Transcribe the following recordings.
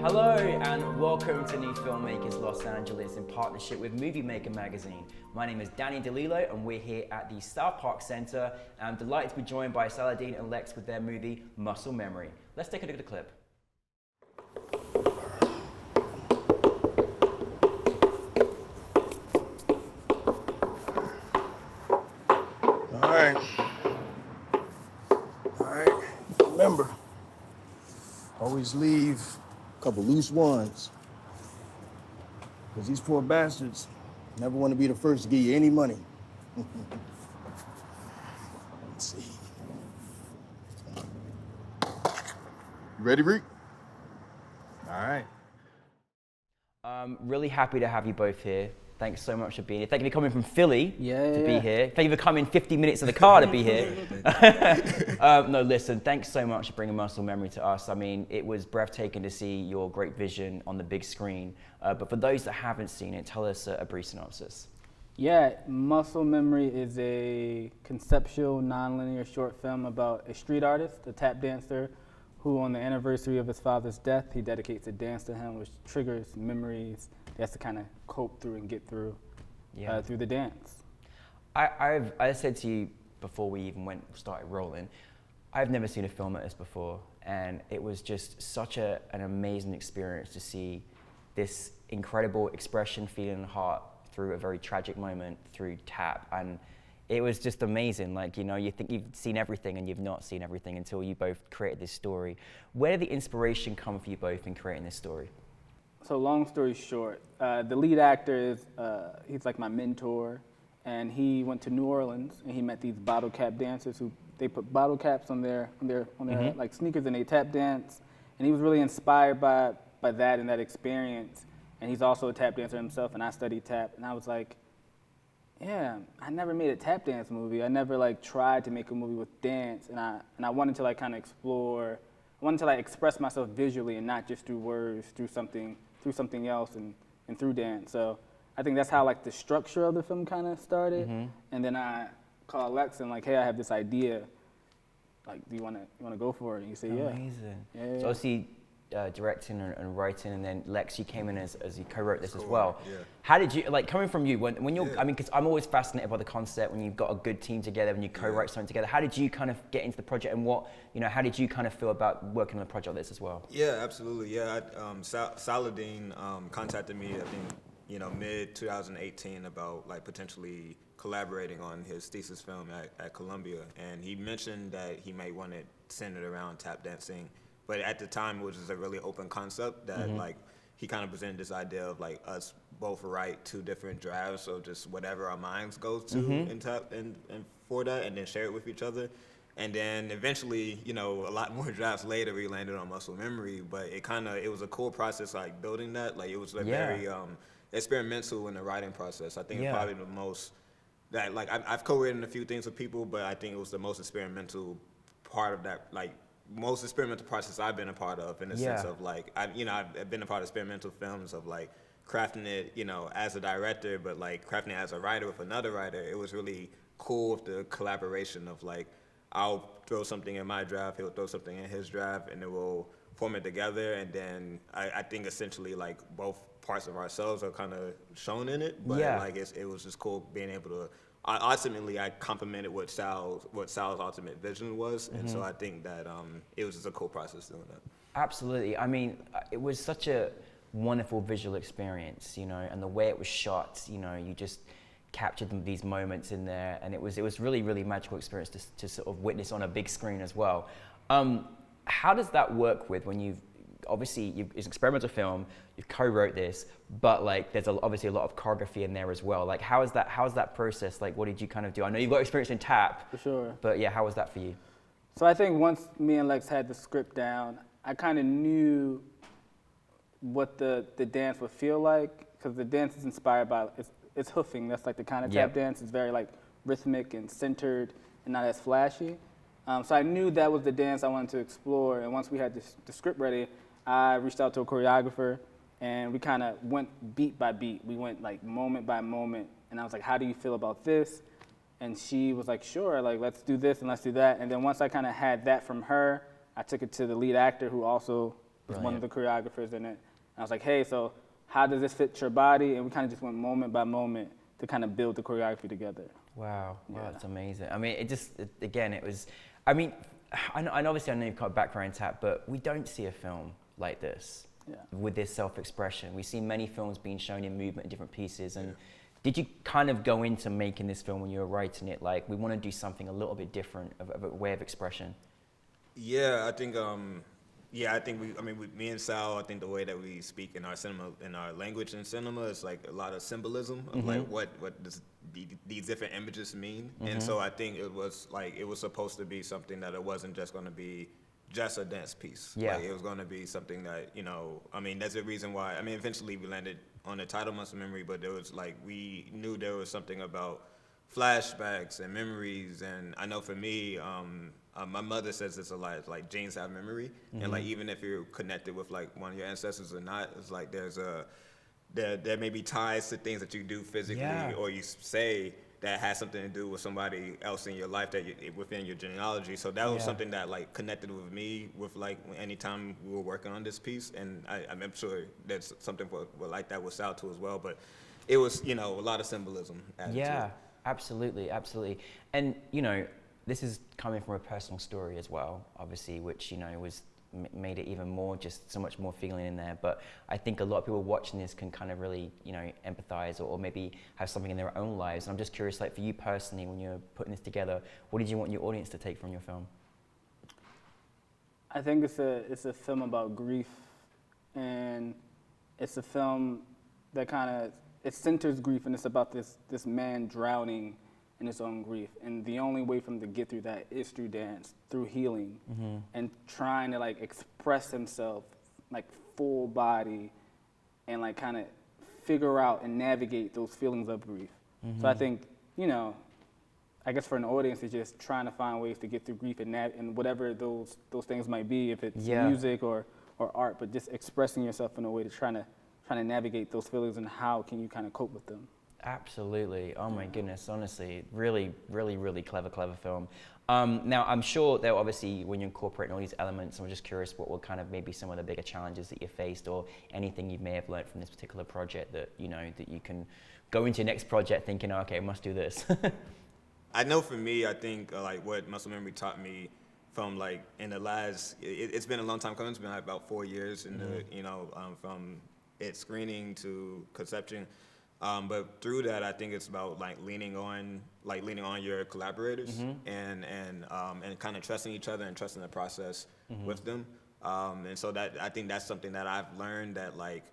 Hello and welcome to New Filmmakers Los Angeles in partnership with Movie Maker magazine. My name is Danny DeLillo and we're here at the South Park Center. I'm delighted to be joined by Saladin and Lex with their movie Muscle Memory. Let's take a look at the clip. All right, remember, always leave a couple loose ones. Because these poor bastards never want to be the first to give you any money. Let's see. You ready, Reek? All right. Really happy to have you both here. Thanks so much for being here. Thank you for coming from Philly to be here. Thank you for coming 50 minutes in the car to be here. No, listen, thanks so much for bringing Muscle Memory to us. I mean, it was breathtaking to see your great vision on the big screen. But for those that haven't seen it, tell us a brief synopsis. Yeah, Muscle Memory is a conceptual, non-linear short film about a street artist, a tap dancer, who on the anniversary of his father's death, he dedicates a dance to him, which triggers memories he has to kind of cope through and get through through the dance. I said to you before we even started rolling, I've never seen a film like this before, and it was just such an amazing experience to see this incredible expression, feeling, and heart through a very tragic moment through tap, and it was just amazing. Like, you know, you think you've seen everything and you've not seen everything until you both created this story. Where did the inspiration come for you both in creating this story? So long story short, the lead actor is, he's like my mentor, and he went to New Orleans and he met these bottle cap dancers who, they put bottle caps on their like sneakers and they tap dance. And he was really inspired by that and that experience. And he's also a tap dancer himself, and I studied tap. And I was like, yeah, I never made a tap dance movie. I never like tried to make a movie with dance, and I wanted to like kind of explore. I wanted to like express myself visually and not just through words, through something else, and through dance. So I think that's how like the structure of the film kind of started. And then I called Lex and like, hey, I have this idea. Like, do you want to go for it? And he said, yeah. Amazing. So obviously directing and writing, and then Lex, you came in as you co-wrote this as well. Yeah. How did you, like, coming from you, when you're, I mean, because I'm always fascinated by the concept when you've got a good team together, when you co-write something together. How did you kind of get into the project, and what, you know, how did you kind of feel about working on a project like this as well? Yeah, absolutely. Yeah, Saladin contacted me, I think, you know, mid-2018 about like potentially collaborating on his thesis film at Columbia, and he mentioned that he might want to send it around tap dancing. But at the time, it was just a really open concept that like he kind of presented this idea of like us both write two different drafts, so just whatever our minds goes to and for that, and then share it with each other. And then eventually, you know, a lot more drafts later, we landed on Muscle Memory. But it was a cool process, like building that. Like it was like very experimental in the writing process. I think it's probably the most that like I've co-written a few things with people, but I think it was the most experimental part of that, like most experimental process I've been a part of, in the sense of like I've been a part of experimental films of like crafting it, you know, as a director, but like crafting it as a writer with another writer. It was really cool with the collaboration of like I'll throw something in my draft, he'll throw something in his draft, and then we'll form it together. And then I think essentially like both parts of ourselves are kind of shown in it, but like it was just cool being able to. Ultimately, I complimented what Sal's ultimate vision was, and so I think that it was just a cool process doing that. Absolutely. I mean, it was such a wonderful visual experience, you know, and the way it was shot, you know, you just captured these moments in there, and it was really, really magical experience to sort of witness on a big screen as well. How does that work with when you've, obviously, it's an experimental film, you co-wrote this, but like there's obviously a lot of choreography in there as well. Like how's that process? Like what did you kind of do? I know you've got experience in tap. For sure. But yeah, how was that for you? So I think once me and Lex had the script down, I kind of knew what the dance would feel like, because the dance is inspired by, it's hoofing. That's like the kind of tap dance. It's very like rhythmic and centered and not as flashy. So I knew that was the dance I wanted to explore. And once we had the script ready, I reached out to a choreographer, and we kind of went beat by beat. We went like moment by moment, and I was like, how do you feel about this? And she was like, sure, like let's do this and let's do that. And then once I kind of had that from her, I took it to the lead actor, who also was one of the choreographers in it. And I was like, hey, so how does this fit your body? And we kind of just went moment by moment to kind of build the choreography together. Wow, Yeah. that's amazing. I mean, again, it was, I mean, and obviously I know you've got a background in tap, but we don't see a film like this with this self-expression. We've seen many films being shown in movement in different pieces. And did you kind of go into making this film when you were writing it, like, we want to do something a little bit different, of a way of expression? Yeah, I think me and Sal, I think the way that we speak in our cinema, in our language in cinema, is like a lot of symbolism of like what these different images mean. And so I think it was supposed to be something that it wasn't just going to be just a dance piece. Yeah. Like, it was going to be something that, I mean, that's the reason why, I mean, eventually we landed on the title Muscle Memory, but there was like, we knew there was something about flashbacks and memories. And I know for me, my mother says this a lot, like genes have memory. And like, even if you're connected with like one of your ancestors or not, it's like there may be ties to things that you do physically or you say that has something to do with somebody else in your life within your genealogy. So that was something that like connected with me with like anytime we were working on this piece. And I'm sure there's something like that with Sal too as well. But it was, a lot of symbolism added to it. Absolutely, absolutely. And, this is coming from a personal story as well, obviously, which, was made it even more, just so much more feeling in there. But I think a lot of people watching this can kind of really, empathize or maybe have something in their own lives. And I'm just curious, like, for you personally, when you're putting this together, what did you want your audience to take from your film? I think it's a film about grief, and it's a film that it centers grief, and it's about this man drowning in his own grief. And the only way for him to get through that is through dance, through healing, and trying to like express himself like full body and like kind of figure out and navigate those feelings of grief. So I think, I guess for an audience, it's just trying to find ways to get through grief and whatever those things might be, if it's music or art, but just expressing yourself in a way to trying to navigate those feelings and how can you kind of cope with them. Absolutely. Oh my goodness, honestly, really, really, really clever film. Now, I'm sure that obviously when you're incorporating all these elements, I'm just curious what were kind of maybe some of the bigger challenges that you faced, or anything you may have learned from this particular project that, that you can go into your next project thinking, oh, okay, I must do this. I know for me, I think like what Muscle Memory taught me from like in the last, it's been a long time coming. It's been like about 4 years in the, from its screening to conception. But through that, I think it's about like leaning on your collaborators and kind of trusting each other and trusting the process with them. And so that, I think that's something that I've learned that like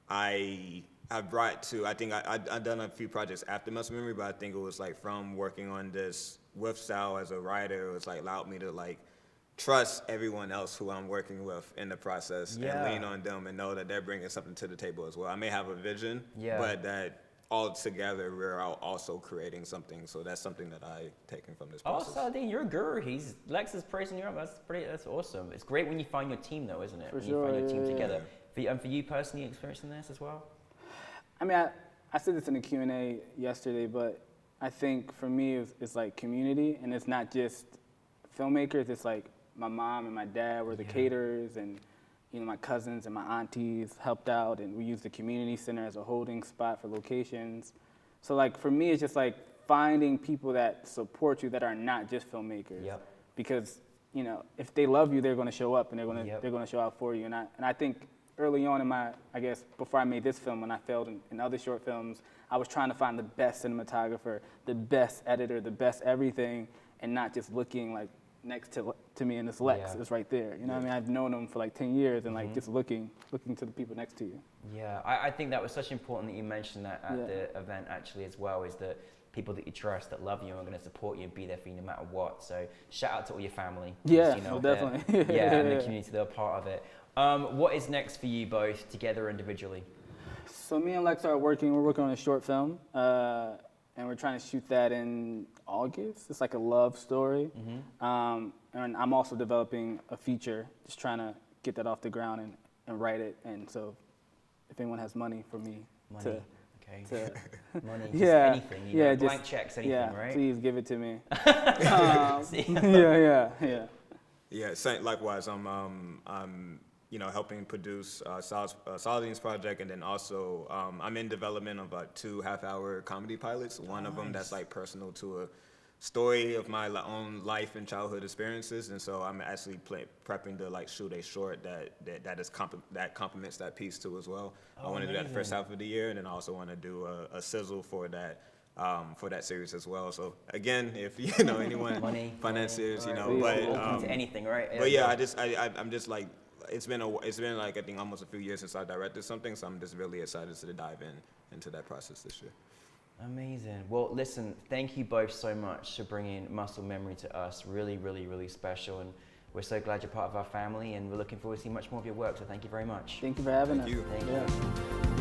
I've brought to, I think I've done a few projects after Muscle Memory, but I think it was like from working on this with Sal as a writer, it was like allowed me to like trust everyone else who I'm working with in the process and lean on them and know that they're bringing something to the table as well. I may have a vision, but that all together we're also creating something. So that's something that I've taken from this process. Oh, Saladin, you're a guru. Lex is praising you up. That's awesome. It's great when you find your team though, isn't it? When you find your team together. For you personally, experiencing this as well? I mean, I said this in the Q&A yesterday, but I think for me it's like community, and it's not just filmmakers, it's like my mom and my dad were the caterers, and my cousins and my aunties helped out, and we used the community center as a holding spot for locations. So like for me, it's just like finding people that support you that are not just filmmakers. Yep. Because if they love you, they're going to show up and they're going to show out for you. And I think early on in my, I guess before I made this film, when I failed in other short films, I was trying to find the best cinematographer, the best editor, the best everything, and not just looking like next to me in this Lex is right there. What I mean? I've known him for like 10 years and like just looking to the people next to you. Yeah, I think that was such important that you mentioned that at the event actually as well, is that people that you trust, that love you, are going to support you and be there for you no matter what. So shout out to all your family. Yeah, definitely. And the community, they're a part of it. What is next for you both, together individually? So me and Lex we're working on a short film, and we're trying to shoot that in August. It's like a love story. And I'm also developing a feature, just trying to get that off the ground and write it. And so if anyone has money for me to money, just anything, blank checks, anything, right? Please give it to me. Yeah, same, likewise. I'm helping produce Saladin's project, and then also I'm in development of 2 half-hour comedy pilots. One of them that's like personal to a story of my own life and childhood experiences, and so I'm actually prepping to like shoot a short that complements that piece too as well. I want to do that the first half of the year, and then I also want to do a sizzle for that series as well. So again, if anyone financiers, but anything, right? But yeah, I'm just like it's been like I think almost a few years since I directed something, so I'm just really excited to dive into that process this year. Amazing. Well, listen, thank you both so much for bringing Muscle Memory to us. Really, really, really special. And we're so glad you're part of our family, and we're looking forward to seeing much more of your work. So thank you very much. Thank you for having us. Thank you. Thank you.